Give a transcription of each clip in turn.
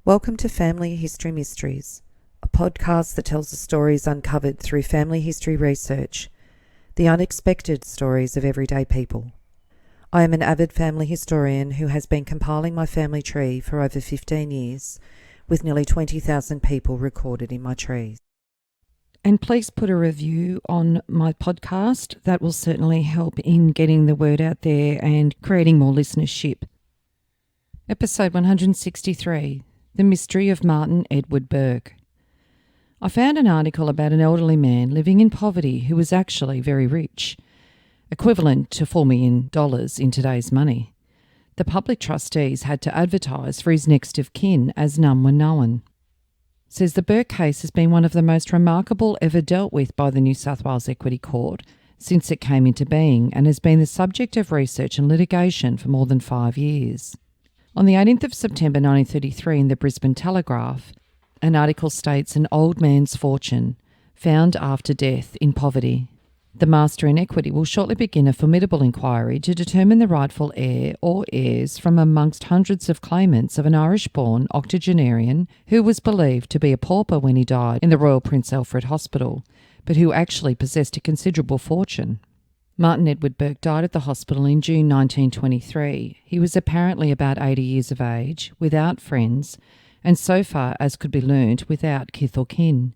Welcome to Family History Mysteries, a podcast that tells the stories uncovered through family history research, the unexpected stories of everyday people. I am an avid family historian who has been compiling my family tree for over 15 years, with nearly 20,000 people recorded in my trees. And please put a review on my podcast. That will certainly help in getting the word out there and creating more listenership. Episode 163. The Mystery of Martin Edward Burke. I found an article about an elderly man living in poverty who was actually very rich, equivalent to $4 million in today's money. The Public Trustees had to advertise for his next of kin as none were known. Says the Burke case has been one of the most remarkable ever dealt with by the New South Wales Equity Court since it came into being and has been the subject of research and litigation for more than 5 years. On the 18th of September 1933 in the Brisbane Telegraph, an article states an old man's fortune, found after death in poverty. The Master in Equity will shortly begin a formidable inquiry to determine the rightful heir or heirs from amongst hundreds of claimants of an Irish-born octogenarian who was believed to be a pauper when he died in the Royal Prince Alfred Hospital, but who actually possessed a considerable fortune. Martin Edward Burke died at the hospital in June 1923. He was apparently about 80 years of age, without friends, and so far as could be learnt, without kith or kin.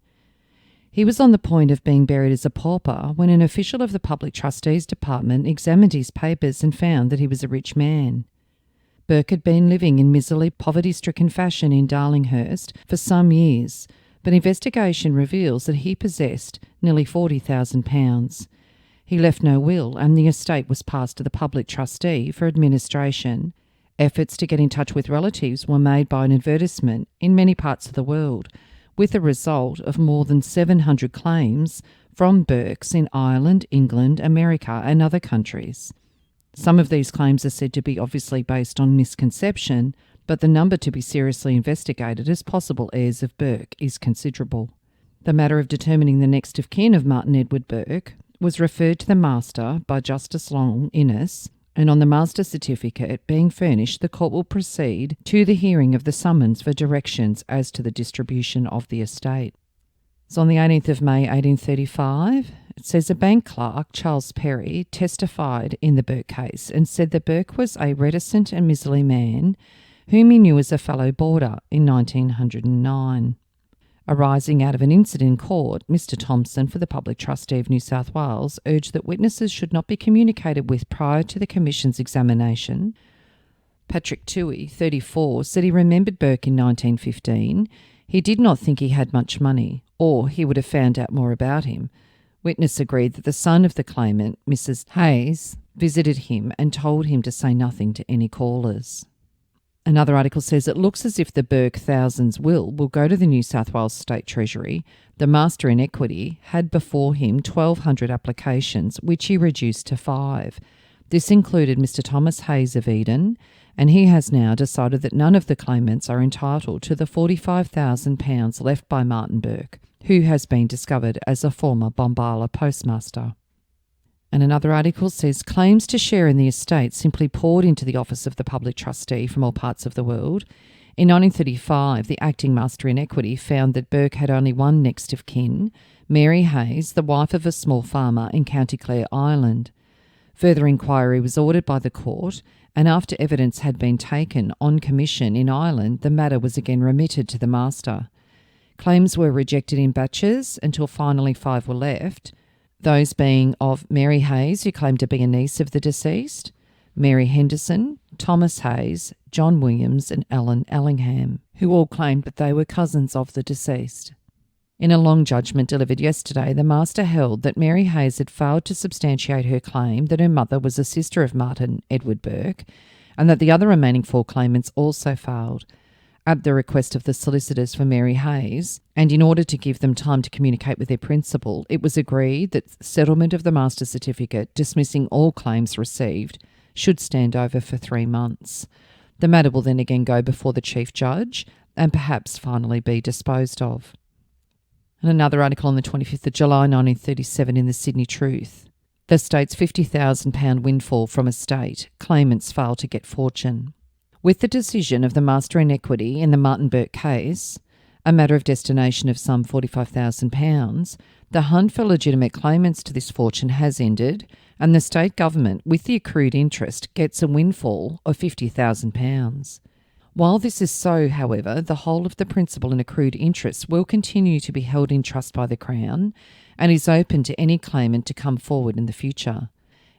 He was on the point of being buried as a pauper when an official of the Public Trustees Department examined his papers and found that he was a rich man. Burke had been living in miserly, poverty-stricken fashion in Darlinghurst for some years, but investigation reveals that he possessed nearly £40,000. He left no will and the estate was passed to the public trustee for administration. Efforts to get in touch with relatives were made by an advertisement in many parts of the world, with the result of more than 700 claims from Burkes in Ireland, England, America and other countries. Some of these claims are said to be obviously based on misconception, but the number to be seriously investigated as possible heirs of Burke is considerable. The matter of determining the next of kin of Martin Edward Burke was referred to the Master by Justice Long Innes, and on the Master certificate being furnished, the court will proceed to the hearing of the summons for directions as to the distribution of the estate. So on the 18th of May 1835, it says a bank clerk, Charles Perry, testified in the Burke case and said that Burke was a reticent and miserly man whom he knew as a fellow boarder in 1909. Arising out of an incident in court, Mr Thompson, for the Public Trustee of New South Wales, urged that witnesses should not be communicated with prior to the Commission's examination. Patrick Toohey, 34, said he remembered Burke in 1915. He did not think he had much money, or he would have found out more about him. Witness agreed that the son of the claimant, Mrs Hayes, visited him and told him to say nothing to any callers. Another article says it looks as if the Burke Thousands will go to the New South Wales State Treasury. The Master in Equity had before him 1,200 applications, which he reduced to 5. This included Mr Thomas Hayes of Eden, and he has now decided that none of the claimants are entitled to the £45,000 left by Martin Burke, who has been discovered as a former Bombala postmaster. And another article says claims to share in the estate simply poured into the office of the Public Trustee from all parts of the world. In 1935, the acting Master in Equity found that Burke had only one next of kin, Mary Hayes, the wife of a small farmer in County Clare, Ireland. Further inquiry was ordered by the court, and after evidence had been taken on commission in Ireland, the matter was again remitted to the Master. Claims were rejected in batches until finally 5 were left, those being of Mary Hayes, who claimed to be a niece of the deceased, Mary Henderson, Thomas Hayes, John Williams and Ellen Ellingham, who all claimed that they were cousins of the deceased. In a long judgment delivered yesterday, the Master held that Mary Hayes had failed to substantiate her claim that her mother was a sister of Martin Edward Burke, and that the other remaining 4 claimants also failed. At the request of the solicitors for Mary Hayes, and in order to give them time to communicate with their principal, it was agreed that settlement of the Master certificate, dismissing all claims received, should stand over for 3 months. The matter will then again go before the Chief Judge, and perhaps finally be disposed of. And another article on the 25th of July 1937 in the Sydney Truth. The state's £50,000 windfall from estate, claimants fail to get fortune. With the decision of the master in equity in the Martin Burke case, a matter of destination of some £45,000, the hunt for legitimate claimants to this fortune has ended, and the state government, with the accrued interest, gets a windfall of £50,000. While this is so, however, the whole of the principal and accrued interest will continue to be held in trust by the Crown and is open to any claimant to come forward in the future.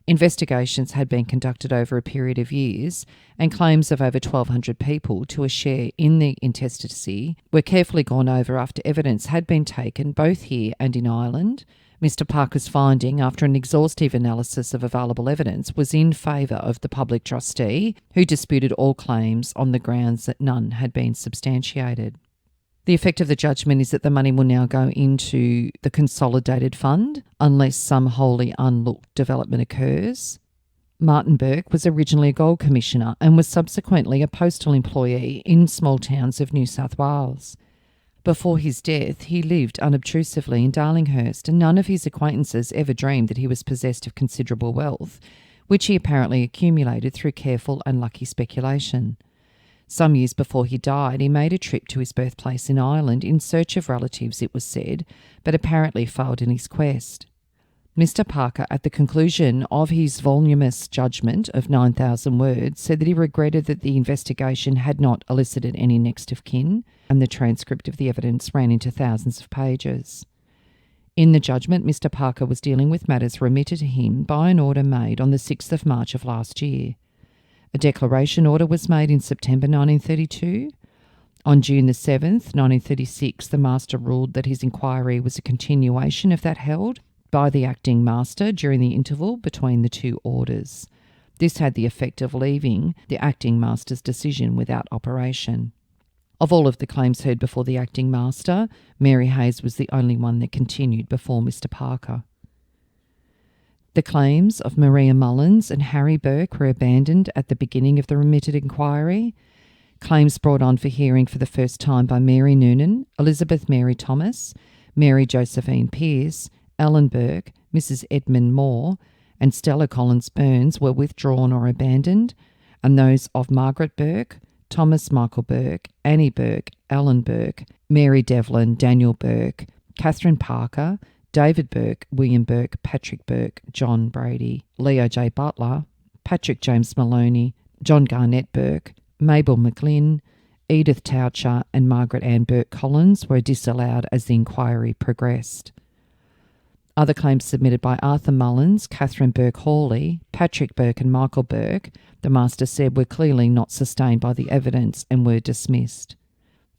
Investigations had been conducted over a period of years, and claims of over 1,200 people to a share in the intestacy were carefully gone over after evidence had been taken both here and in Ireland. Mr. Parker's finding, after an exhaustive analysis of available evidence, was in favour of the public trustee, who disputed all claims on the grounds that none had been substantiated. The effect of the judgment is that the money will now go into the consolidated fund unless some wholly unlooked development occurs. Martin Burke was originally a gold commissioner and was subsequently a postal employee in small towns of New South Wales. Before his death, he lived unobtrusively in Darlinghurst, and none of his acquaintances ever dreamed that he was possessed of considerable wealth, which he apparently accumulated through careful and lucky speculation. Some years before he died, he made a trip to his birthplace in Ireland in search of relatives, it was said, but apparently failed in his quest. Mr. Parker, at the conclusion of his voluminous judgment of 9,000 words, said that he regretted that the investigation had not elicited any next of kin, and the transcript of the evidence ran into thousands of pages. In the judgment, Mr. Parker was dealing with matters remitted to him by an order made on the 6th of March of last year. A declaration order was made in September 1932. On June the 7th, 1936, the Master ruled that his inquiry was a continuation of that held by the acting Master during the interval between the two orders. This had the effect of leaving the acting Master's decision without operation. Of all of the claims heard before the acting Master, Mary Hayes was the only one that continued before Mr. Parker. The claims of Maria Mullins and Harry Burke were abandoned at the beginning of the remitted inquiry. Claims brought on for hearing for the first time by Mary Noonan, Elizabeth Mary Thomas, Mary Josephine Pearce, Ellen Burke, Mrs. Edmund Moore, and Stella Collins Burns were withdrawn or abandoned, and those of Margaret Burke, Thomas Michael Burke, Annie Burke, Ellen Burke, Mary Devlin, Daniel Burke, Catherine Parker, David Burke, William Burke, Patrick Burke, John Brady, Leo J. Butler, Patrick James Maloney, John Garnett Burke, Mabel McGlynn, Edith Toucher and Margaret Ann Burke Collins were disallowed as the inquiry progressed. Other claims submitted by Arthur Mullins, Catherine Burke Hawley, Patrick Burke and Michael Burke, the Master said were clearly not sustained by the evidence and were dismissed.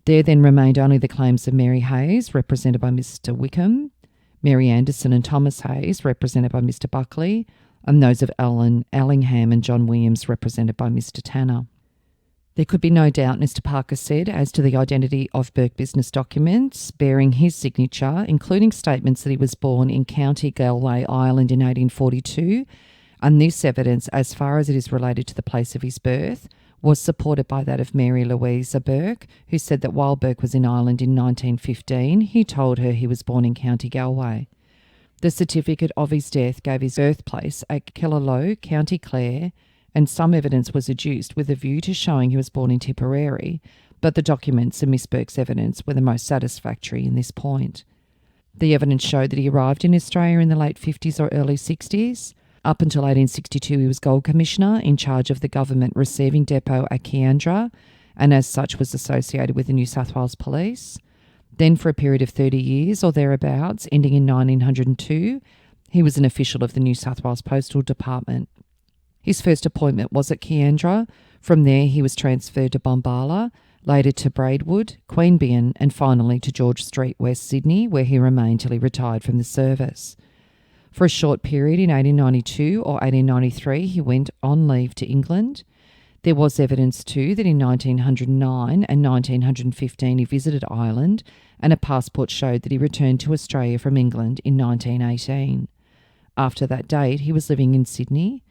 There then remained only the claims of Mary Hayes, represented by Mr. Wickham, Mary Anderson and Thomas Hayes, represented by Mr. Buckley, and those of Ellen Allingham and John Williams, represented by Mr. Tanner. There could be no doubt, Mr. Parker said, as to the identity of Burke business documents bearing his signature, including statements that he was born in County Galway, Ireland in 1842, and this evidence, as far as it is related to the place of his birth, was supported by that of Mary Louisa Burke, who said that while Burke was in Ireland in 1915, he told her he was born in County Galway. The certificate of his death gave his birthplace at Killaloe, County Clare, and some evidence was adduced with a view to showing he was born in Tipperary, but the documents and Miss Burke's evidence were the most satisfactory in this point. The evidence showed that he arrived in Australia in the late 50s or early 60s. Up until 1862, he was Gold Commissioner in charge of the government receiving depot at Kiandra, and as such was associated with the New South Wales Police. Then for a period of 30 years or thereabouts, ending in 1902, he was an official of the New South Wales Postal Department. His first appointment was at Kiandra. From there he was transferred to Bombala, later to Braidwood, Queanbeyan and finally to George Street, West Sydney, where he remained till he retired from the service. For a short period in 1892 or 1893 he went on leave to England. There was evidence too that in 1909 and 1915 he visited Ireland, and a passport showed that he returned to Australia from England in 1918. After that date he was living in Sydney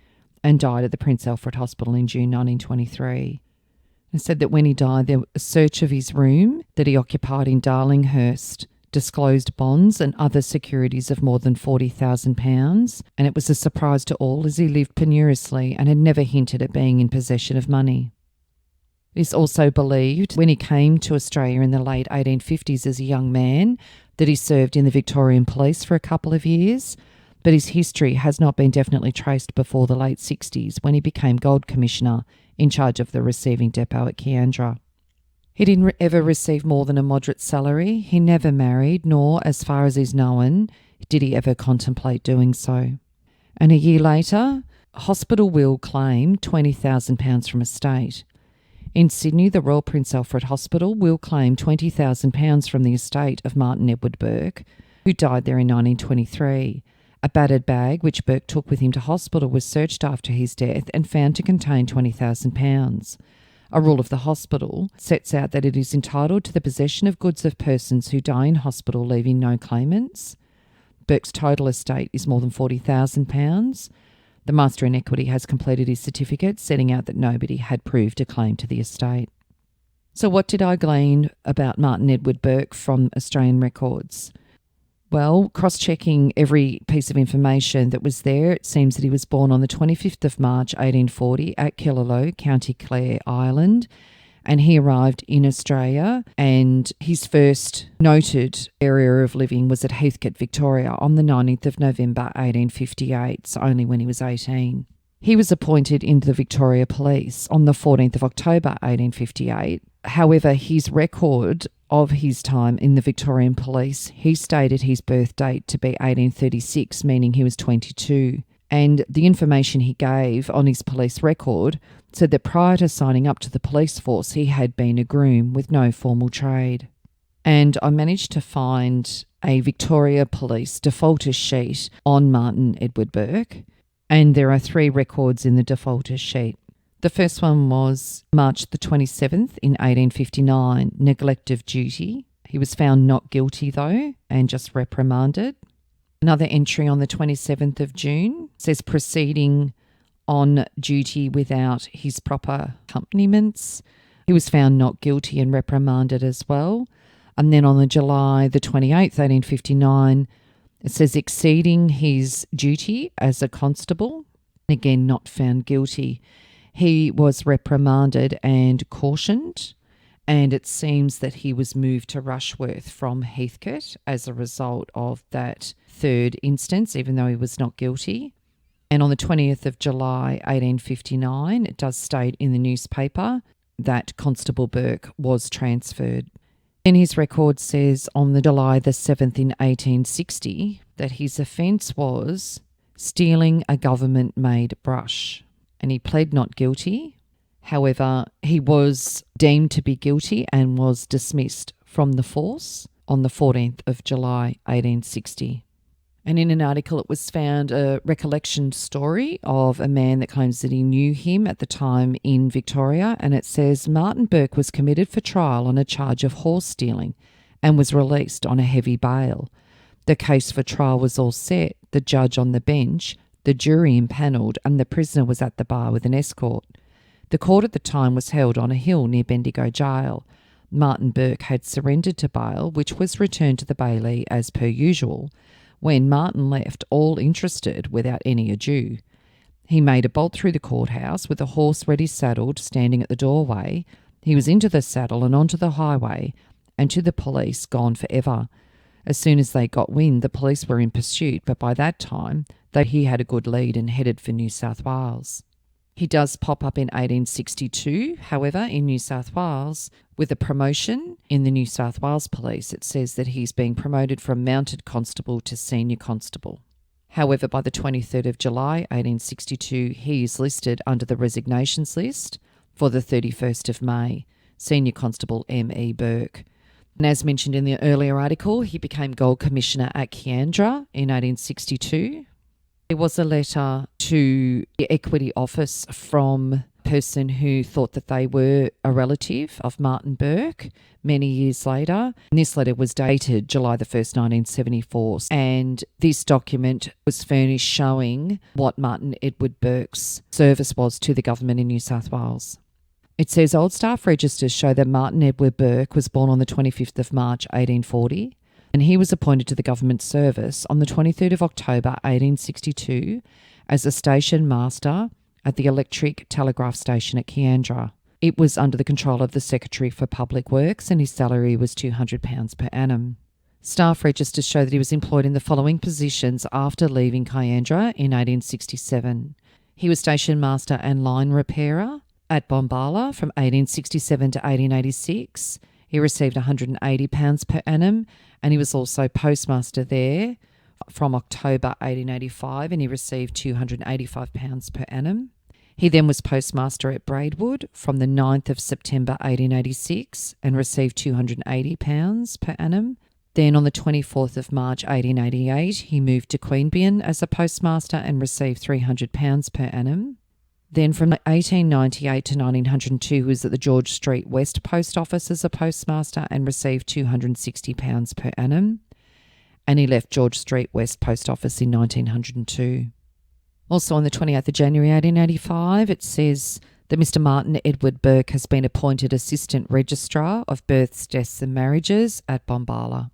and died at the Prince Alfred Hospital in June 1923. It said that when he died, a search of his room that he occupied in Darlinghurst disclosed bonds and other securities of more than £40,000, and it was a surprise to all as he lived penuriously and had never hinted at being in possession of money. It is also believed when he came to Australia in the late 1850s as a young man that he served in the Victorian Police for a couple of years, but his history has not been definitely traced before the late 60s when he became Gold Commissioner in charge of the receiving depot at Kiandra. He didn't ever receive more than a moderate salary. He never married, nor, as far as is known, did he ever contemplate doing so. And a year later, a hospital will claim £20,000 from estate. In Sydney, the Royal Prince Alfred Hospital will claim £20,000 from the estate of Martin Edward Burke, who died there in 1923. A battered bag which Burke took with him to hospital was searched after his death and found to contain £20,000. A rule of the hospital sets out that it is entitled to the possession of goods of persons who die in hospital leaving no claimants. Burke's total estate is more than £40,000. The Master in Equity has completed his certificate, setting out that nobody had proved a claim to the estate. So what did I glean about Martin Edward Burke from Australian records? Well, cross-checking every piece of information that was there, it seems that he was born on the 25th of March 1840 at Killaloe, County Clare, Ireland, and he arrived in Australia, and his first noted area of living was at Heathcote, Victoria on the 19th of November 1858, so only when he was 18. He was appointed into the Victoria Police on the 14th of October 1858. However, his record of his time in the Victorian Police, he stated his birth date to be 1836, meaning he was 22. And the information he gave on his police record said that prior to signing up to the police force, he had been a groom with no formal trade. And I managed to find a Victoria Police defaulter sheet on Martin Edward Burke, and there are 3 records in the defaulter sheet. The first one was March the 27th in 1859, neglect of duty. He was found not guilty though, and just reprimanded. Another entry on the 27th of June says proceeding on duty without his proper accompaniments. He was found not guilty and reprimanded as well. And then on the July the 28th, 1859, it says exceeding his duty as a constable, again not found guilty. He was reprimanded and cautioned, and it seems that he was moved to Rushworth from Heathcote as a result of that third instance, even though he was not guilty. And on the 20th of July 1859, it does state in the newspaper that Constable Burke was transferred. Then his record says on the July the 7th in 1860 that his offence was stealing a government-made brush, and he pled not guilty. However, he was deemed to be guilty and was dismissed from the force on the 14th of July 1860. And in an article it was found a recollection story of a man that claims that he knew him at the time in Victoria, and it says Martin Burke was committed for trial on a charge of horse stealing and was released on a heavy bail. The case for trial was all set, the judge on the bench, the jury impanelled, and the prisoner was at the bar with an escort. The court at the time was held on a hill near Bendigo Jail. Martin Burke had surrendered to bail, which was returned to the bailee as per usual, when Martin left, all interested, without any ado. He made a bolt through the courthouse with a horse ready saddled standing at the doorway. He was into the saddle and onto the highway, and to the police gone forever. As soon as they got wind, the police were in pursuit, but by that time he had a good lead and headed for New South Wales. He does pop up in 1862, however, in New South Wales, with a promotion in the New South Wales Police. It says that he's being promoted from mounted constable to senior constable. However, by the 23rd of July, 1862, he is listed under the resignations list for the 31st of May, Senior Constable M.E. Burke. And as mentioned in the earlier article, he became Gold Commissioner at Kiandra in 1862. There was a letter to the Equity Office from a person who thought that they were a relative of Martin Burke many years later. And this letter was dated July the 1st, 1974. And this document was furnished showing what Martin Edward Burke's service was to the government in New South Wales. It says old staff registers show that Martin Edward Burke was born on the 25th of March 1840, and he was appointed to the government service on the 23rd of October 1862 as a station master at the electric telegraph station at Kiandra. It was under the control of the Secretary for Public Works, and his salary was £200 per annum. Staff registers show that he was employed in the following positions after leaving Kiandra in 1867. He was station master and line repairer at Bombala from 1867 to 1886. He received £180 per annum, and he was also postmaster there from October 1885, and he received £285 per annum. He then was postmaster at Braidwood from the 9th of September 1886 and received £280 per annum. Then on the 24th of March 1888, he moved to Queanbeyan as a postmaster and received £300 per annum. Then from 1898 to 1902, he was at the George Street West Post Office as a postmaster and received £260 per annum. And he left George Street West Post Office in 1902. Also on the 28th of January 1885, it says that Mr. Martin Edward Burke has been appointed Assistant Registrar of Births, Deaths and Marriages at Bombala.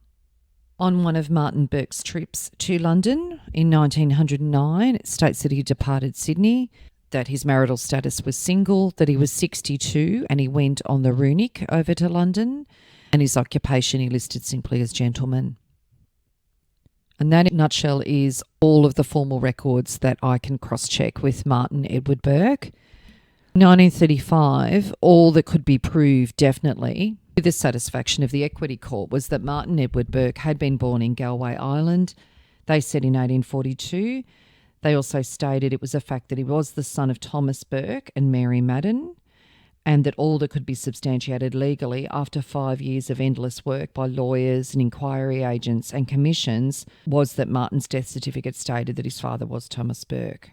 On one of Martin Burke's trips to London in 1909, it states that he departed Sydney, that his marital status was single, that he was 62 and he went on the Runic over to London, and his occupation he listed simply as gentleman. And that in a nutshell is all of the formal records that I can cross-check with Martin Edward Burke. In 1935, all that could be proved definitely, with the satisfaction of the Equity Court, was that Martin Edward Burke had been born in Galway Island. They said in 1842. They also stated it was a fact that he was the son of Thomas Burke and Mary Madden, and that all that could be substantiated legally after 5 years of endless work by lawyers and inquiry agents and commissions was that Martin's death certificate stated that his father was Thomas Burke.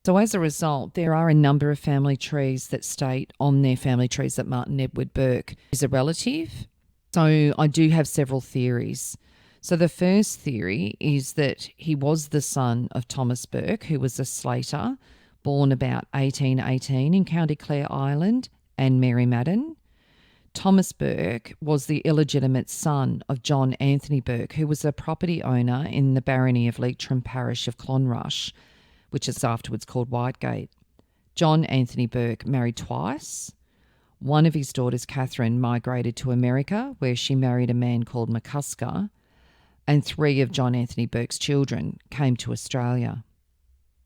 So as a result, there are a number of family trees that state on their family trees that Martin Edward Burke is a relative. So I do have several theories. So the first theory is that he was the son of Thomas Burke, who was a slater, born about 1818 in County Clare, Ireland, and Mary Madden. Thomas Burke was the illegitimate son of John Anthony Burke, who was a property owner in the barony of Leitrim parish of Clonrush, which is afterwards called Whitegate. John Anthony Burke married twice. One of his daughters, Catherine, migrated to America, where she married a man called McCusker, and 3 of John Anthony Burke's children came to Australia.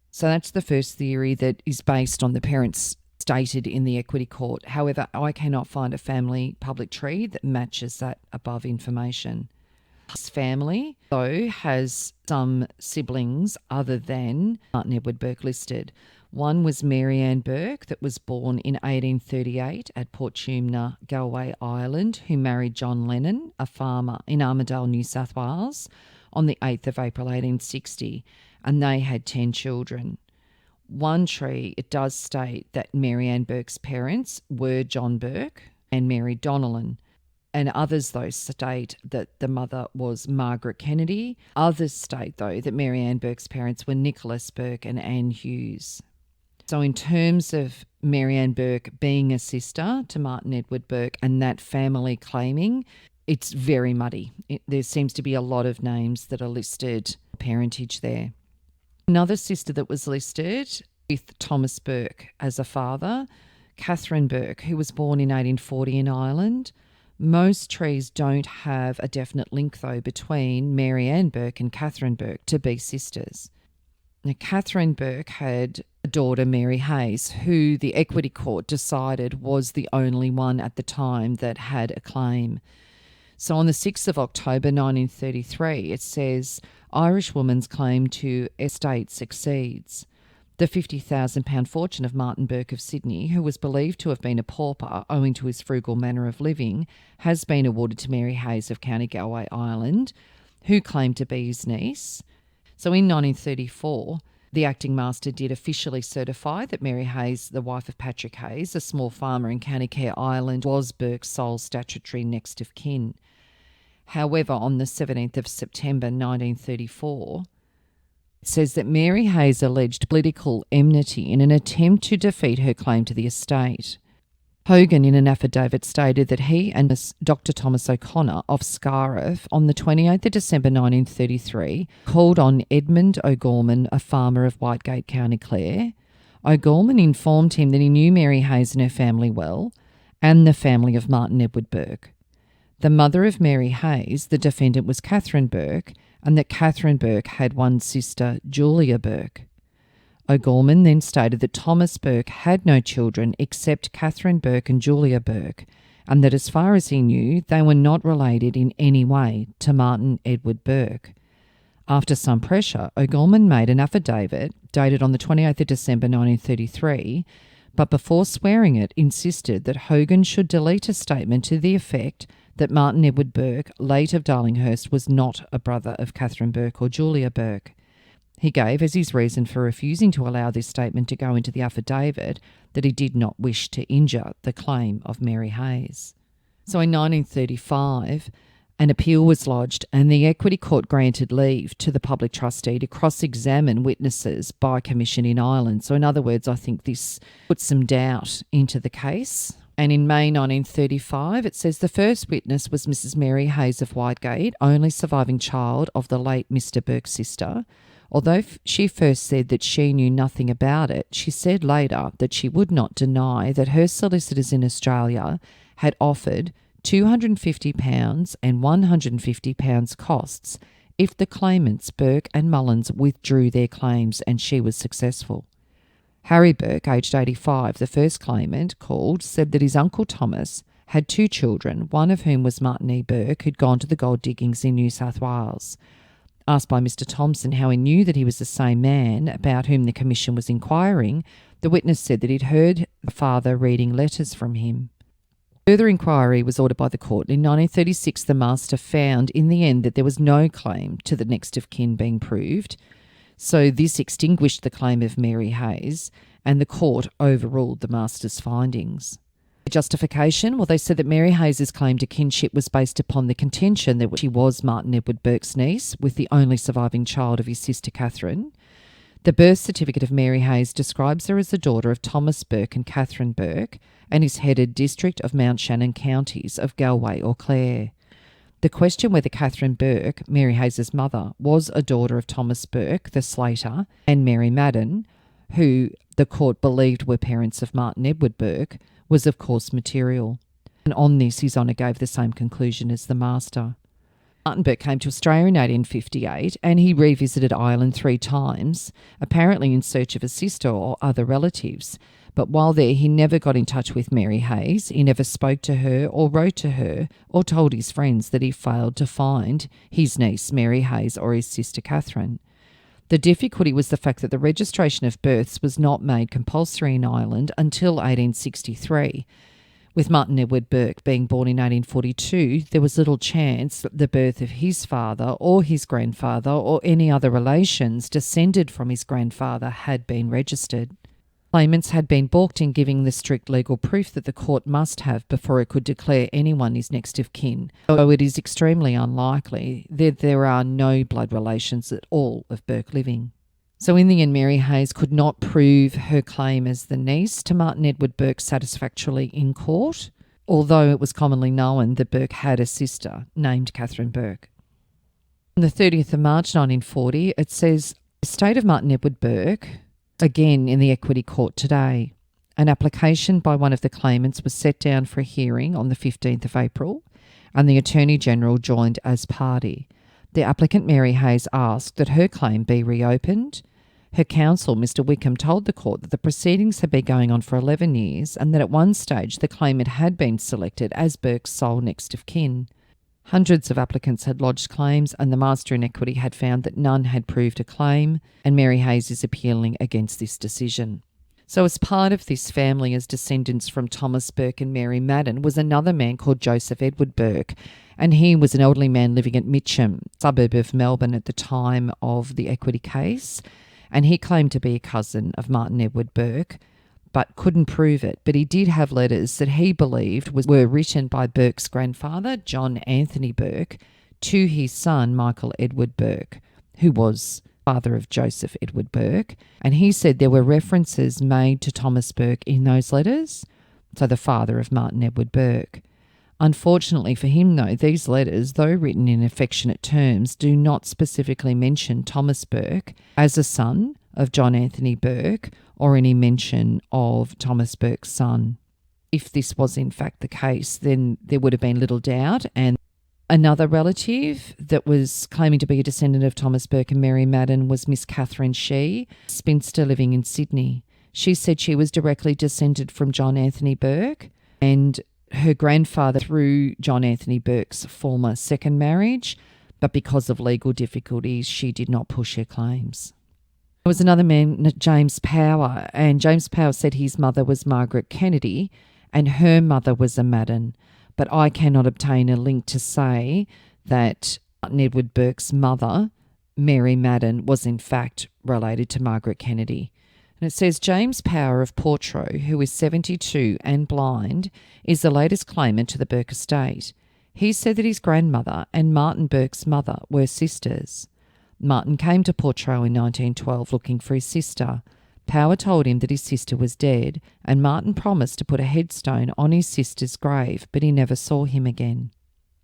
So that's the first theory that is based on the parents stated in the Equity Court. However, I cannot find a family public tree that matches that above information. His family, though, has some siblings other than Martin Edward Burke listed. One was Mary Ann Burke, that was born in 1838 at Portumna, Galway, Ireland, who married John Lennon, a farmer in Armidale, New South Wales, on the 8th of April 1860, and they had 10 children. One tree, it does state that Mary Ann Burke's parents were John Burke and Mary Donnellan, and others, though, state that the mother was Margaret Kennedy. Others state, though, that Mary Ann Burke's parents were Nicholas Burke and Anne Hughes. So in terms of Mary Ann Burke being a sister to Martin Edward Burke and that family claiming, it's very muddy. There seems to be a lot of names that are listed, parentage there. Another sister that was listed with Thomas Burke as a father, Catherine Burke, who was born in 1840 in Ireland. Most trees don't have a definite link, though, between Mary Ann Burke and Catherine Burke to be sisters. Now, Catherine Burke had a daughter, Mary Hayes, who the Equity Court decided was the only one at the time that had a claim. So on the 6th of October 1933, it says, Irish woman's claim to estate succeeds. The £50,000 fortune of Martin Burke of Sydney, who was believed to have been a pauper owing to his frugal manner of living, has been awarded to Mary Hayes of County Galway, Ireland, who claimed to be his niece. So in 1934, the acting master did officially certify that Mary Hayes, the wife of Patrick Hayes, a small farmer in County Clare, Ireland, was Burke's sole statutory next of kin. However, on the 17th of September 1934, it says that Mary Hayes alleged political enmity in an attempt to defeat her claim to the estate. Hogan, in an affidavit, stated that he and Dr. Thomas O'Connor of Scariff on the 28th of December 1933 called on Edmund O'Gorman, a farmer of Whitegate, County Clare. O'Gorman informed him that he knew Mary Hayes and her family well, and the family of Martin Edward Burke. The mother of Mary Hayes, the defendant, was Catherine Burke, and that Catherine Burke had one sister, Julia Burke. O'Gorman then stated that Thomas Burke had no children except Catherine Burke and Julia Burke, and that as far as he knew, they were not related in any way to Martin Edward Burke. After some pressure, O'Gorman made an affidavit dated on the 28th of December 1933, but before swearing it, insisted that Hogan should delete a statement to the effect that Martin Edward Burke, late of Darlinghurst, was not a brother of Catherine Burke or Julia Burke. He gave as his reason for refusing to allow this statement to go into the affidavit that he did not wish to injure the claim of Mary Hayes. So in 1935, an appeal was lodged and the Equity Court granted leave to the Public Trustee to cross-examine witnesses by commission in Ireland. So in other words, I think this put some doubt into the case. And in May 1935, it says the first witness was Mrs. Mary Hayes of Whitegate, only surviving child of the late Mr. Burke's sister. Although she first said that she knew nothing about it, she said later that she would not deny that her solicitors in Australia had offered £250 and £150 costs if the claimants Burke and Mullins withdrew their claims, and she was successful. Harry Burke, aged 85, the first claimant called, said that his uncle Thomas had two children, one of whom was Martin E. Burke, who'd gone to the gold diggings in New South Wales. Asked by Mr. Thompson how he knew that he was the same man about whom the commission was inquiring, the witness said that he'd heard the father reading letters from him. Further inquiry was ordered by the court. In 1936, the master found in the end that there was no claim to the next of kin being proved, so this extinguished the claim of Mary Hayes, and the court overruled the master's findings. The justification? Well, they said that Mary Hayes' claim to kinship was based upon the contention that she was Martin Edward Burke's niece, with the only surviving child of his sister Catherine. The birth certificate of Mary Hayes describes her as the daughter of Thomas Burke and Catherine Burke, and is headed District of Mount Shannon Counties of Galway or Clare. The question whether Catherine Burke, Mary Hayes' mother, was a daughter of Thomas Burke, the slater, and Mary Madden, who the court believed were parents of Martin Edward Burke, was of course material. And on this, His Honour gave the same conclusion as the master. Martin Burke came to Australia in 1858 and he revisited Ireland 3 times, apparently in search of a sister or other relatives. But while there, he never got in touch with Mary Hayes. He never spoke to her or wrote to her or told his friends that he failed to find his niece Mary Hayes or his sister Catherine. The difficulty was the fact that the registration of births was not made compulsory in Ireland until 1863. With Martin Edward Burke being born in 1842, there was little chance that the birth of his father or his grandfather or any other relations descended from his grandfather had been registered. Claimants had been balked in giving the strict legal proof that the court must have before it could declare anyone his next of kin, although it is extremely unlikely that there are no blood relations at all of Burke living. So in the end, Mary Hayes could not prove her claim as the niece to Martin Edward Burke satisfactorily in court, although it was commonly known that Burke had a sister named Catherine Burke. On the 30th of March 1940, it says, "The estate of Martin Edward Burke," again in the Equity Court today. An application by one of the claimants was set down for a hearing on the 15th of April, and the Attorney General joined as party. The applicant Mary Hayes asked that her claim be reopened. Her counsel, Mr. Wickham, told the court that the proceedings had been going on for 11 years and that at one stage the claimant had been selected as Burke's sole next of kin. Hundreds of applicants had lodged claims and the Master in Equity had found that none had proved a claim, and Mary Hayes is appealing against this decision. So as part of this family as descendants from Thomas Burke and Mary Madden was another man called Joseph Edward Burke, and he was an elderly man living at Mitcham, suburb of Melbourne at the time of the Equity case, and he claimed to be a cousin of Martin Edward Burke, but couldn't prove it. But he did have letters that he believed were written by Burke's grandfather, John Anthony Burke, to his son, Michael Edward Burke, who was father of Joseph Edward Burke. And he said there were references made to Thomas Burke in those letters. so the father of Martin Edward Burke. Unfortunately for him, though, these letters, though written in affectionate terms, do not specifically mention Thomas Burke as a son of John Anthony Burke or any mention of Thomas Burke's son. If this was in fact the case, then there would have been little doubt. And another relative that was claiming to be a descendant of Thomas Burke and Mary Madden was Miss Catherine Shee, spinster living in Sydney. She said she was directly descended from John Anthony Burke and her grandfather through John Anthony Burke's former second marriage, but because of legal difficulties, she did not push her claims. There was another man, James Power, and James Power said his mother was Margaret Kennedy and her mother was a Madden, but I cannot obtain a link to say that Martin Edward Burke's mother, Mary Madden, was in fact related to Margaret Kennedy. And it says James Power of Portrush, who is 72 and blind, is the latest claimant to the Burke estate. He said that his grandmother and Martin Burke's mother were sisters. Martin came to Portrush in 1912 looking for his sister. Power told him that his sister was dead, and Martin promised to put a headstone on his sister's grave, but he never saw him again.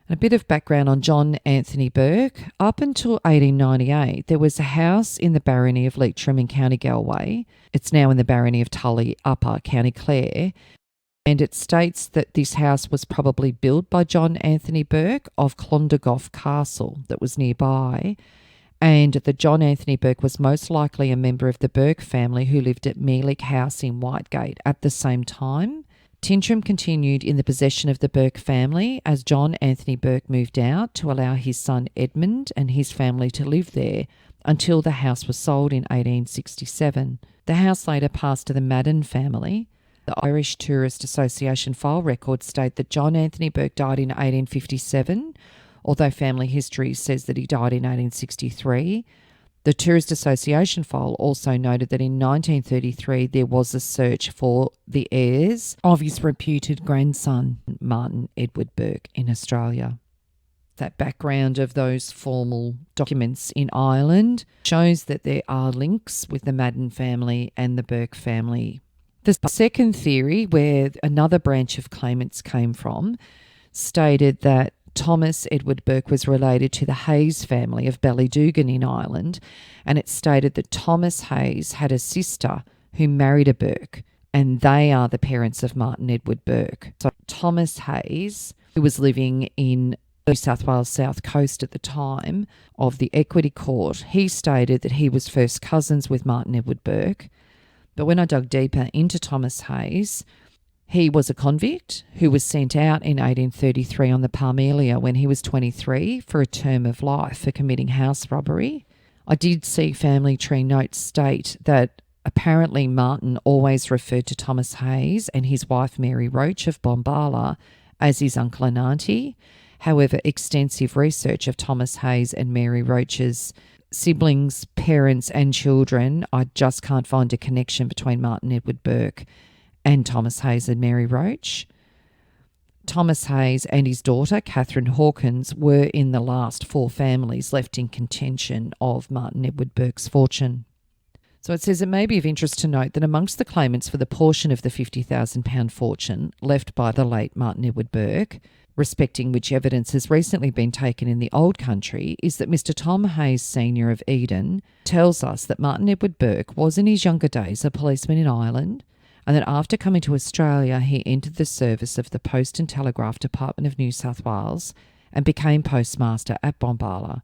A bit of background on John Anthony Burke. Up until 1898, there was a house in the barony of Leitrim in County Galway. It's now in the barony of Tully Upper, County Clare. And it states that this house was probably built by John Anthony Burke of Clondergoff Castle that was nearby. And that John Anthony Burke was most likely a member of the Burke family who lived at Mealick House in Whitegate at the same time. Tintrim continued in the possession of the Burke family as John Anthony Burke moved out to allow his son Edmund and his family to live there until the house was sold in 1867. The house later passed to the Madden family. The Irish Tourist Association file records state that John Anthony Burke died in 1857, although family history says that he died in 1863. The Tourist Association file also noted that in 1933 there was a search for the heirs of his reputed grandson, Martin Edward Burke, in Australia. That background of those formal documents in Ireland shows that there are links with the Madden family and the Burke family. The second theory, where another branch of claimants came from, stated that Thomas Edward Burke was related to the Hayes family of Ballydugan in Ireland, and it stated that Thomas Hayes had a sister who married a Burke, and they are the parents of Martin Edward Burke. So Thomas Hayes, who was living in New South Wales South Coast at the time of the Equity Court, he stated that he was first cousins with Martin Edward Burke. But when I dug deeper into Thomas Hayes, he was a convict who was sent out in 1833 on the Parmelia when he was 23 for a term of life for committing house robbery. I did see family tree notes state that apparently Martin always referred to Thomas Hayes and his wife Mary Roach of Bombala as his uncle and auntie. However, extensive research of Thomas Hayes and Mary Roach's siblings, parents and children, I just can't find a connection between Martin Edward Burke and Thomas Hayes and Mary Roach. Thomas Hayes and his daughter, Catherine Hawkins, were in the last four families left in contention of Martin Edward Burke's fortune. So it says it may be of interest to note that amongst the claimants for the portion of the £50,000 fortune left by the late Martin Edward Burke, respecting which evidence has recently been taken in the old country, is that Mr. Tom Hayes Sr. of Eden tells us that Martin Edward Burke was in his younger days a policeman in Ireland, and that after coming to Australia he entered the service of the Post and Telegraph Department of New South Wales and became postmaster at Bombala.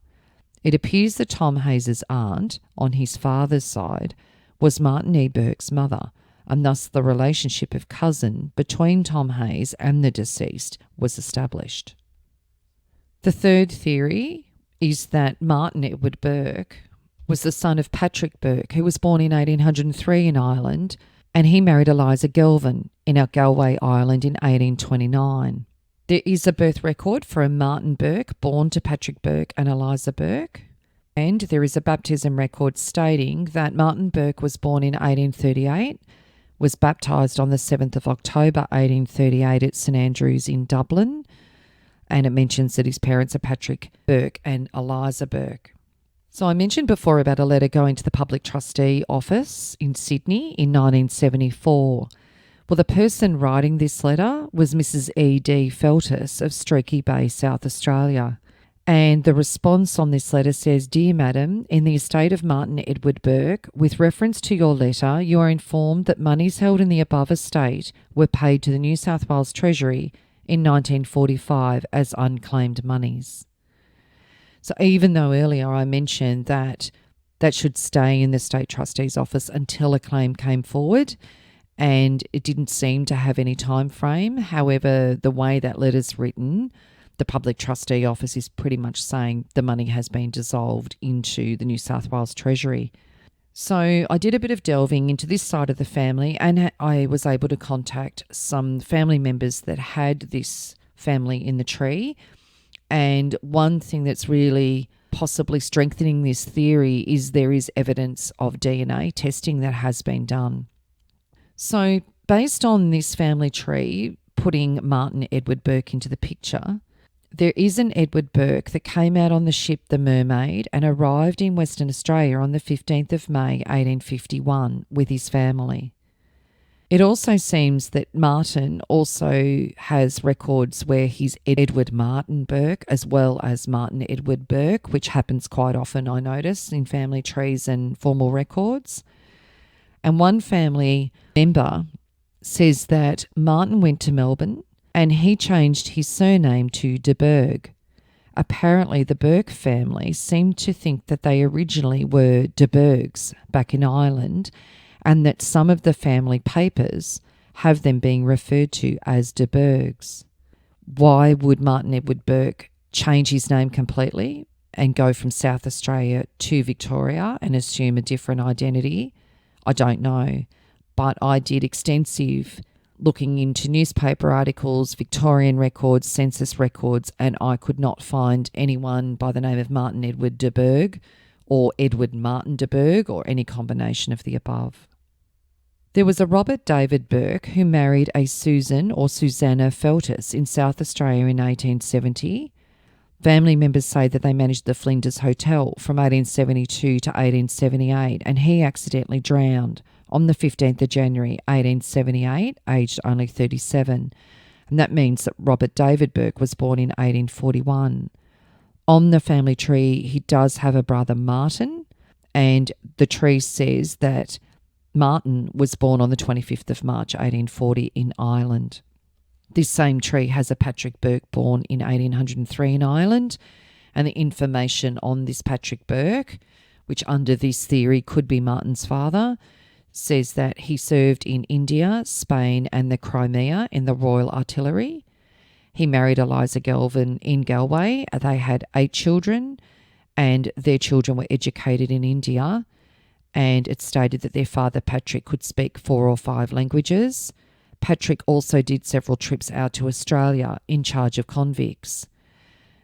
It appears that Tom Hayes's aunt, on his father's side, was Martin E. Burke's mother, and thus the relationship of cousin between Tom Hayes and the deceased was established. The third theory is that Martin Edward Burke was the son of Patrick Burke, who was born in 1803 in Ireland, and he married Eliza Gelvin in Galway, Ireland in 1829. There is a birth record for a Martin Burke born to Patrick Burke and Eliza Burke, and there is a baptism record stating that Martin Burke was born in 1838, was baptised on the 7th of October 1838 at St Andrews in Dublin, and it mentions that his parents are Patrick Burke and Eliza Burke. So I mentioned before about a letter going to the Public Trustee office in Sydney in 1974, Well, the person writing this letter was Mrs. E.D. Feltus of Streaky Bay, South Australia. And the response on this letter says, "Dear Madam, in the estate of Martin Edward Burke, with reference to your letter, you are informed that monies held in the above estate were paid to the New South Wales Treasury in 1945 as unclaimed monies." So even though earlier I mentioned that should stay in the State Trustee's office until a claim came forward, and it didn't seem to have any time frame. However, the way that letter's written, the Public Trustee Office is pretty much saying the money has been dissolved into the New South Wales Treasury. So I did a bit of delving into this side of the family, and I was able to contact some family members that had this family in the tree. And one thing that's really possibly strengthening this theory is there is evidence of DNA testing that has been done. So based on this family tree, putting Martin Edward Burke into the picture, there is an Edward Burke that came out on the ship the Mermaid and arrived in Western Australia on the 15th of May 1851 with his family. It also seems that Martin also has records where he's Edward Martin Burke as well as Martin Edward Burke, which happens quite often, I notice, in family trees and formal records. And one family member says that Martin went to Melbourne and he changed his surname to de Burgh. Apparently, the Burke family seemed to think that they originally were de Burghs back in Ireland, and that some of the family papers have them being referred to as de Burghs. Why would Martin Edward Burke change his name completely and go from South Australia to Victoria and assume a different identity? I don't know, but I did extensive looking into newspaper articles, Victorian records, census records, and I could not find anyone by the name of Martin Edward de Burgh or Edward Martin de Burgh or any combination of the above. There was a Robert David Burke who married a Susan or Susanna Feltus in South Australia in 1870. Family members say that they managed the Flinders Hotel from 1872 to 1878, and he accidentally drowned on the 15th of January 1878, aged only 37. And that means that Robert David Burke was born in 1841. On the family tree, he does have a brother, Martin, and the tree says that Martin was born on the 25th of March 1840 in Ireland. This same tree has a Patrick Burke born in 1803 in Ireland, and the information on this Patrick Burke, which under this theory could be Martin's father, says that he served in India, Spain and the Crimea in the Royal Artillery. He married Eliza Galvin in Galway. They had 8 children, and their children were educated in India, and it stated that their father Patrick could speak 4 or 5 languages. Patrick also did several trips out to Australia in charge of convicts.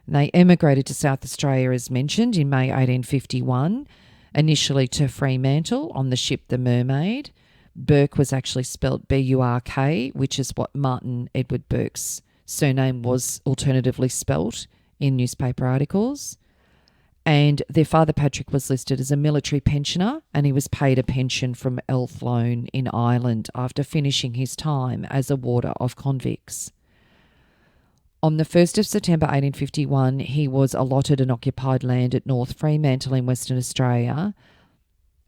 They emigrated to South Australia, as mentioned, in May 1851, initially to Fremantle on the ship the Mermaid. Burke was actually spelt B-U-R-K, which is what Martin Edward Burke's surname was alternatively spelt in newspaper articles. And their father Patrick was listed as a military pensioner, and he was paid a pension from Elthloan in Ireland after finishing his time as a warder of convicts. On the 1st of September 1851, he was allotted an occupied land at North Fremantle in Western Australia,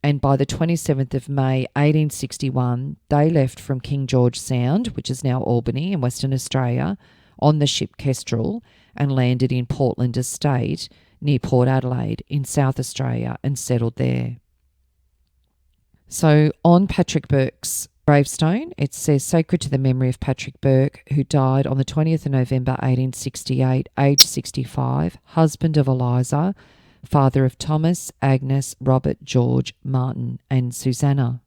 and by the 27th of May 1861, they left from King George Sound, which is now Albany in Western Australia, on the ship Kestrel and landed in Portland Estate near Port Adelaide in South Australia and settled there. So on Patrick Burke's gravestone, it says, "Sacred to the memory of Patrick Burke, who died on the 20th of November 1868, aged 65, husband of Eliza, father of Thomas, Agnes, Robert, George, Martin and Susanna."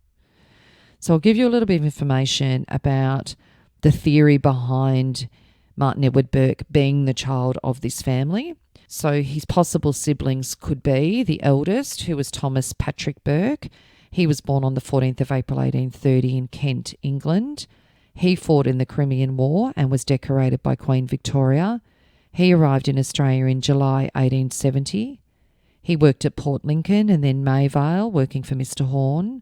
So I'll give you a little bit of information about the theory behind Martin Edward Burke being the child of this family. So his possible siblings could be the eldest, who was Thomas Patrick Burke. He was born on the 14th of April 1830 in Kent, England. He fought in the Crimean War and was decorated by Queen Victoria. He arrived in Australia in July 1870. He worked at Port Lincoln and then Mayvale, working for Mr. Horne.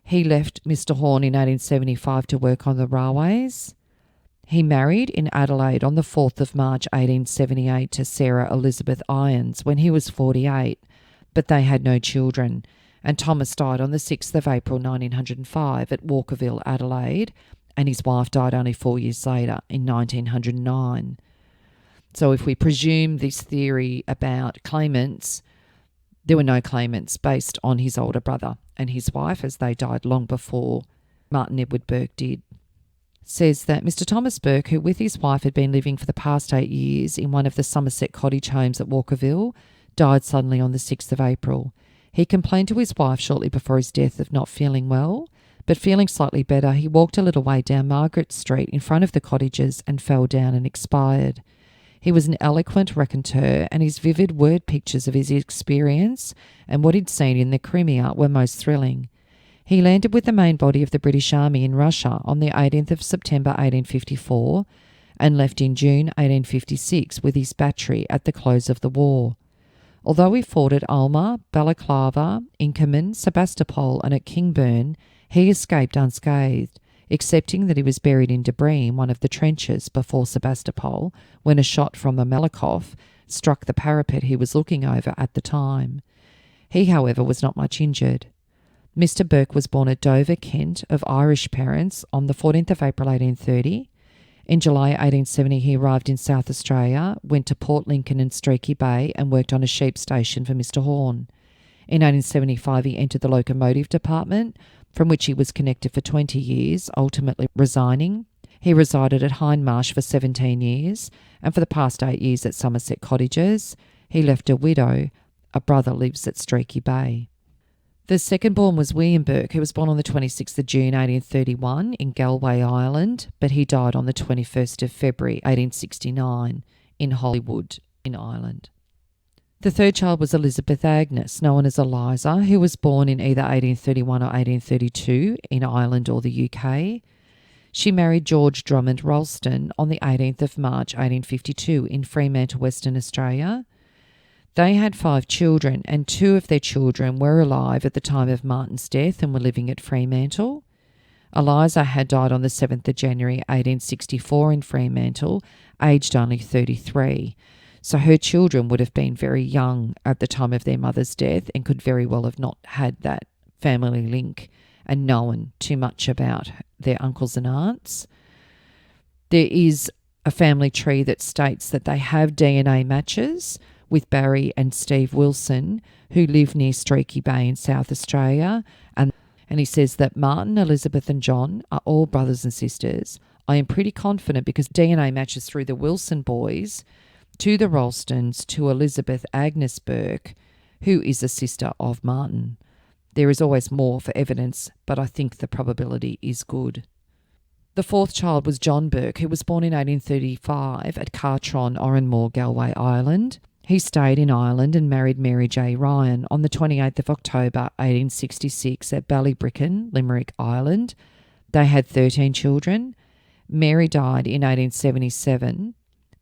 He left Mr. Horn in 1875 to work on the railways. He married in Adelaide on the 4th of March 1878 to Sarah Elizabeth Irons when he was 48, but they had no children, and Thomas died on the 6th of April 1905 at Walkerville, Adelaide, and his wife died only 4 years later in 1909. So if we presume this theory about claimants, there were no claimants based on his older brother and his wife, as they died long before Martin Edward Burke did. Says that Mr. Thomas Burke, who with his wife had been living for the past 8 years in one of the Somerset cottage homes at Walkerville, died suddenly on the 6th of April. He complained to his wife shortly before his death of not feeling well, but feeling slightly better, he walked a little way down Margaret Street in front of the cottages and fell down and expired. He was an eloquent raconteur, and his vivid word pictures of his experience and what he'd seen in the Crimea were most thrilling. He landed with the main body of the British Army in Russia on the 18th of September 1854 and left in June 1856 with his battery at the close of the war. Although he fought at Alma, Balaclava, Inkerman, Sebastopol and at Kingburn, he escaped unscathed, excepting that he was buried in debris in one of the trenches before Sebastopol when a shot from a Malakoff struck the parapet he was looking over at the time. He, however, was not much injured. Mr. Burke was born at Dover, Kent, of Irish parents on the 14th of April 1830. In July 1870 he arrived in South Australia, went to Port Lincoln and Streaky Bay and worked on a sheep station for Mr. Horn. In 1875 he entered the locomotive department, from which he was connected for 20 years, ultimately resigning. He resided at Hindmarsh for 17 years, and for the past 8 years at Somerset Cottages. He left a widow. A brother lives at Streaky Bay. The second born was William Burke, who was born on the 26th of June 1831 in Galway, Ireland, but he died on the 21st of February 1869 in Hollywood in Ireland. The third child was Elizabeth Agnes, known as Eliza, who was born in either 1831 or 1832 in Ireland or the UK. She married George Drummond Ralston on the 18th of March 1852 in Fremantle, Western Australia. They had 5 children, and 2 of their children were alive at the time of Martin's death and were living at Fremantle. Eliza had died on the 7th of January 1864 in Fremantle, aged only 33. So her children would have been very young at the time of their mother's death and could very well have not had that family link and known too much about their uncles and aunts. There is a family tree that states that they have DNA matches with Barry and Steve Wilson, who live near Streaky Bay in South Australia. And he says that Martin, Elizabeth and John are all brothers and sisters. I am pretty confident because DNA matches through the Wilson boys to the Ralstons to Elizabeth Agnes Burke, who is a sister of Martin. There is always more for evidence, but I think the probability is good. The fourth child was John Burke, who was born in 1835 at Cartron, Oranmore, Galway, Ireland. He stayed in Ireland and married Mary J. Ryan on the 28th of October 1866 at Ballybricken, Limerick, Ireland. They had 13 children. Mary died in 1877,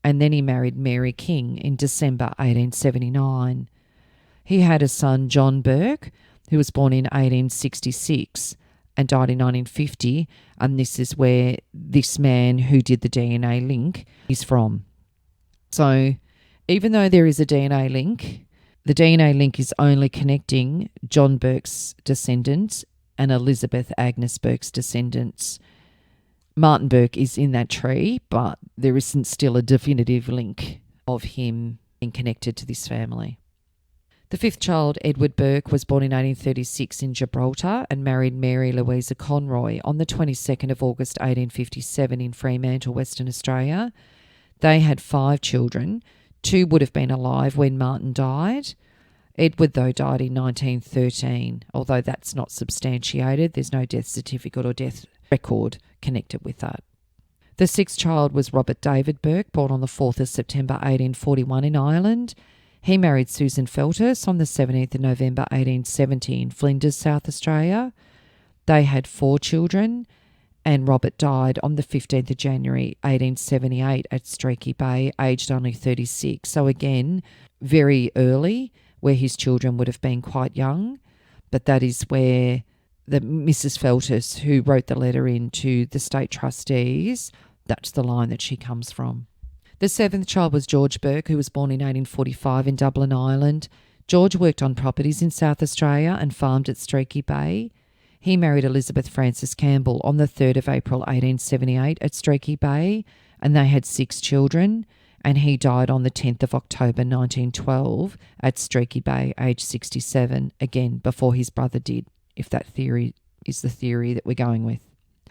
and then he married Mary King in December 1879. He had a son, John Burke, who was born in 1866 and died in 1950, and this is where this man who did the DNA link is from. So even though there is a DNA link, the DNA link is only connecting John Burke's descendants and Elizabeth Agnes Burke's descendants. Martin Burke is in that tree, but there isn't still a definitive link of him being connected to this family. The fifth child, Edward Burke, was born in 1836 in Gibraltar and married Mary Louisa Conroy on the 22nd of August 1857 in Fremantle, Western Australia. They had 5 children. 2 would have been alive when Martin died. Edward, though, died in 1913, although that's not substantiated. There's no death certificate or death record connected with that. The sixth child was Robert David Burke, born on the 4th of September 1841 in Ireland. He married Susan Feltus on the 17th of November 1870 in Flinders, South Australia. They had 4 children, and Robert died on the 15th of January 1878 at Streaky Bay, aged only 36. So again, very early, where his children would have been quite young, but that is where the Mrs. Feltus, who wrote the letter in to the state trustees, that's the line that she comes from. The seventh child was George Burke, who was born in 1845 in Dublin, Ireland. George worked on properties in South Australia and farmed at Streaky Bay. He married Elizabeth Frances Campbell on the 3rd of April 1878 at Streaky Bay, and they had 6 children, and he died on the 10th of October 1912 at Streaky Bay, aged 67, again before his brother did, if that theory is the theory that we're going with.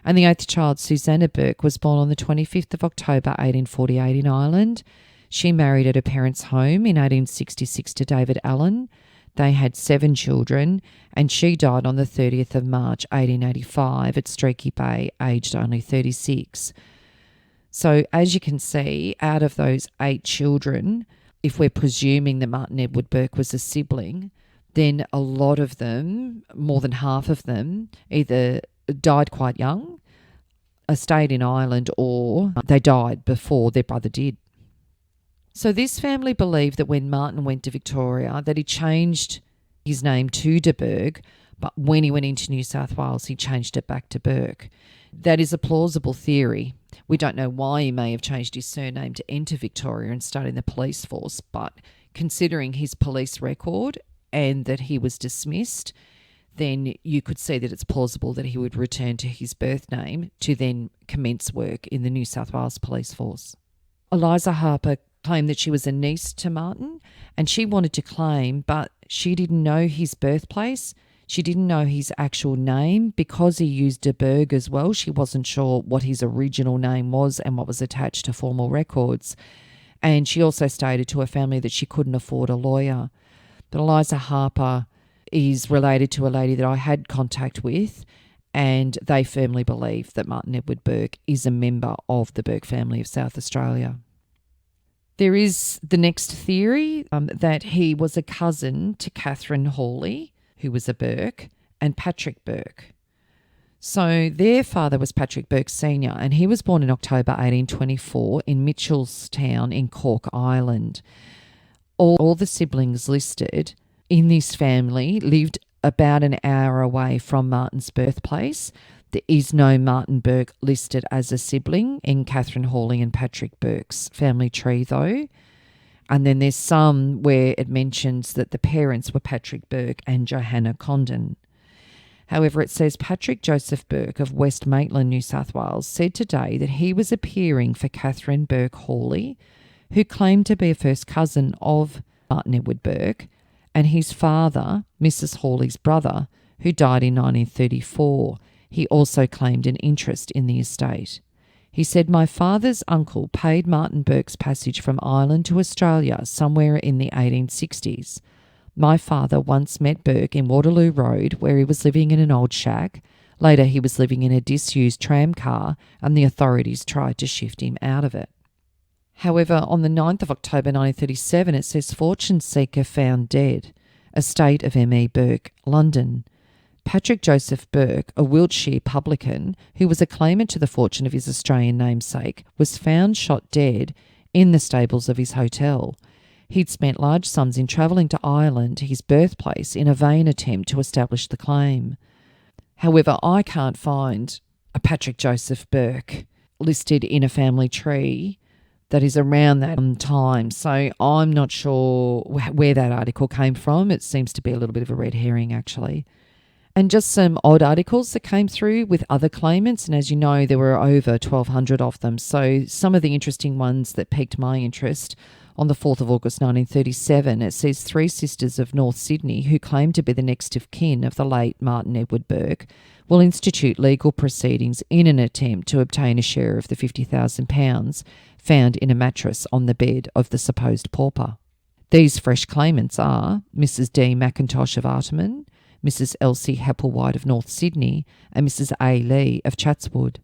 And the 8th child, Susanna Burke, was born on the 25th of October 1848 in Ireland. She married at her parents' home in 1866 to David Allen. They had 7 children, and she died on the 30th of March 1885 at Streaky Bay, aged only 36. So as you can see, out of those 8 children, if we're presuming that Martin Edward Burke was a sibling, then a lot of them, more than half of them, either died quite young, stayed in Ireland, or they died before their brother did. So this family believed that when Martin went to Victoria, that he changed his name to de Burgh, but when he went into New South Wales, he changed it back to Burke. That is a plausible theory. We don't know why he may have changed his surname to enter Victoria and start in the police force, but considering his police record and that he was dismissed, then you could see that it's plausible that he would return to his birth name to then commence work in the New South Wales police force. Eliza Harper claimed that she was a niece to Martin, and she wanted to claim, but she didn't know his birthplace. She didn't know his actual name because he used de Burgh as well. She wasn't sure what his original name was and what was attached to formal records. And she also stated to her family that she couldn't afford a lawyer. But Eliza Harper is related to a lady that I had contact with, and they firmly believe that Martin Edward Burke is a member of the Burke family of South Australia. There is the next theory that he was a cousin to Catherine Hawley, who was a Burke, and Patrick Burke. So their father was Patrick Burke Sr., and he was born in October 1824 in Mitchellstown in Cork Island. All the siblings listed in this family lived about an hour away from Martin's birthplace. There is no Martin Burke listed as a sibling in Catherine Hawley and Patrick Burke's family tree, though. And then there's some where it mentions that the parents were Patrick Burke and Johanna Condon. However, it says Patrick Joseph Burke of West Maitland, New South Wales, said today that he was appearing for Catherine Burke Hawley, who claimed to be a first cousin of Martin Edward Burke, and his father, Mrs. Hawley's brother, who died in 1934. He also claimed an interest in the estate. He said, "My father's uncle paid Martin Burke's passage from Ireland to Australia somewhere in the 1860s. My father once met Burke in Waterloo Road, where he was living in an old shack. Later he was living in a disused tram car, and the authorities tried to shift him out of it." However, on the 9th of October 1937, it says fortune seeker found dead. Estate of M.E. Burke, London. Patrick Joseph Burke, a Wiltshire publican who was a claimant to the fortune of his Australian namesake, was found shot dead in the stables of his hotel. He'd spent large sums in travelling to Ireland, his birthplace, in a vain attempt to establish the claim. However, I can't find a Patrick Joseph Burke listed in a family tree that is around that time. So I'm not sure where that article came from. It seems to be a little bit of a red herring, actually. And just some odd articles that came through with other claimants. And as you know, there were over 1,200 of them. So some of the interesting ones that piqued my interest, on the 4th of August 1937, it says 3 sisters of North Sydney who claim to be the next of kin of the late Martin Edward Burke will institute legal proceedings in an attempt to obtain a share of the £50,000 found in a mattress on the bed of the supposed pauper. These fresh claimants are Mrs. D. McIntosh of Artarmon, Mrs. Elsie Hepplewhite of North Sydney, and Mrs. A. Lee of Chatswood.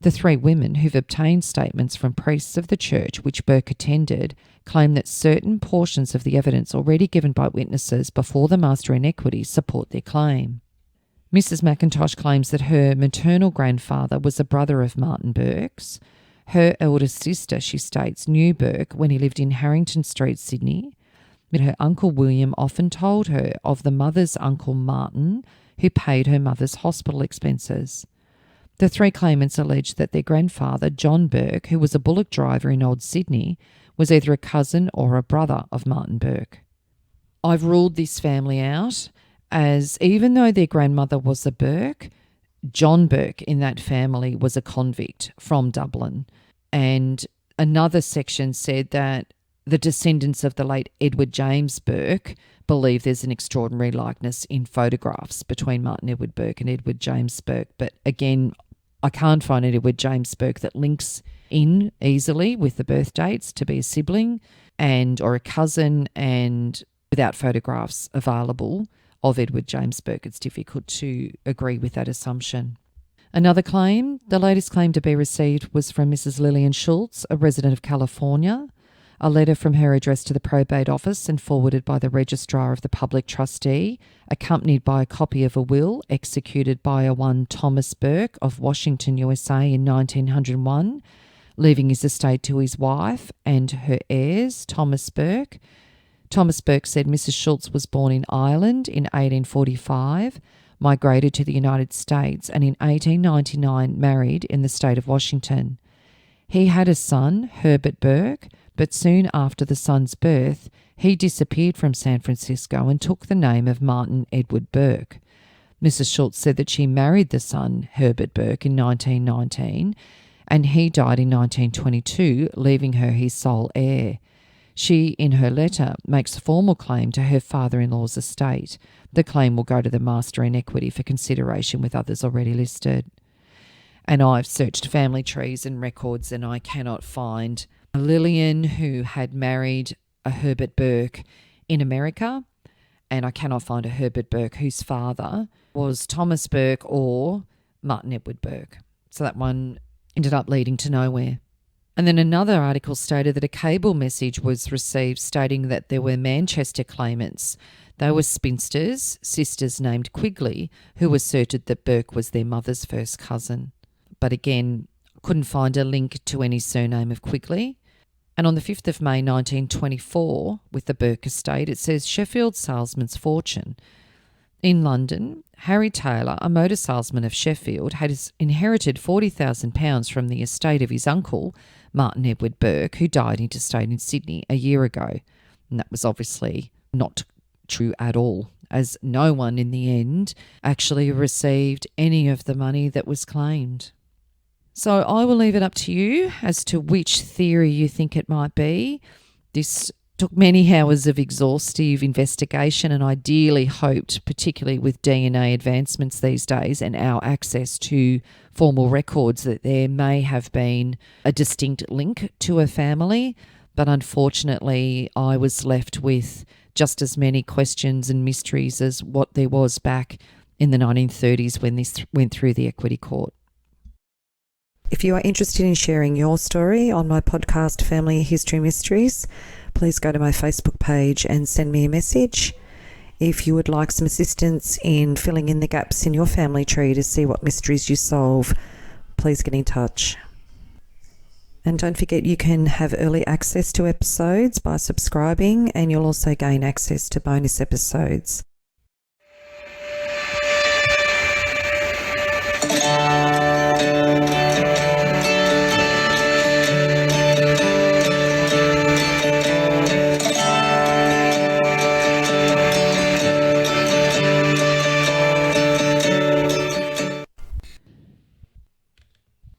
The 3 women who've obtained statements from priests of the church which Burke attended claim that certain portions of the evidence already given by witnesses before the master in equity support their claim. Mrs. McIntosh claims that her maternal grandfather was a brother of Martin Burke's. Her eldest sister, she states, knew Burke when he lived in Harrington Street, Sydney, but her uncle William often told her of the mother's uncle Martin, who paid her mother's hospital expenses. The three claimants alleged that their grandfather, John Burke, who was a bullock driver in Old Sydney, was either a cousin or a brother of Martin Burke. I've ruled this family out, as even though their grandmother was a Burke, John Burke in that family was a convict from Dublin. And another section said that the descendants of the late Edward James Burke believe there's an extraordinary likeness in photographs between Martin Edward Burke and Edward James Burke. But again, I can't find an Edward James Burke that links in easily with the birth dates to be a sibling or a cousin, and without photographs available of Edward James Burke, it's difficult to agree with that assumption. Another claim, the latest claim to be received, was from Mrs. Lillian Schultz, a resident of California. A letter from her addressed to the probate office and forwarded by the registrar of the Public Trustee, accompanied by a copy of a will executed by a one Thomas Burke of Washington, USA in 1901, leaving his estate to his wife and her heirs, Thomas Burke. Thomas Burke said Mrs. Schultz was born in Ireland in 1845, migrated to the United States, and in 1899 married in the state of Washington. He had a son, Herbert Burke, but soon after the son's birth, he disappeared from San Francisco and took the name of Martin Edward Burke. Mrs. Schultz said that she married the son, Herbert Burke, in 1919, and he died in 1922, leaving her his sole heir. She, in her letter, makes a formal claim to her father-in-law's estate. The claim will go to the master in equity for consideration with others already listed. And I've searched family trees and records, and I cannot find a Lillian who had married a Herbert Burke in America, and I cannot find a Herbert Burke whose father was Thomas Burke or Martin Edward Burke. So that one ended up leading to nowhere. And then another article stated that a cable message was received stating that there were Manchester claimants. They were spinsters, sisters named Quigley, who asserted that Burke was their mother's first cousin. But again, couldn't find a link to any surname of Quigley. And on the 5th of May 1924, with the Burke estate, it says Sheffield salesman's fortune. In London, Harry Taylor, a motor salesman of Sheffield, had inherited £40,000 from the estate of his uncle, Martin Edward Burke, who died interstate in Sydney a year ago. And that was obviously not true at all, as no one in the end actually received any of the money that was claimed. So I will leave it up to you as to which theory you think it might be. This took many hours of exhaustive investigation, and ideally hoped, particularly with DNA advancements these days and our access to formal records, that there may have been a distinct link to a family. But unfortunately, I was left with just as many questions and mysteries as what there was back in the 1930s when this went through the equity court. If you are interested in sharing your story on my podcast, Family History Mysteries, please go to my Facebook page and send me a message. If you would like some assistance in filling in the gaps in your family tree to see what mysteries you solve, please get in touch. And don't forget, you can have early access to episodes by subscribing, and you'll also gain access to bonus episodes.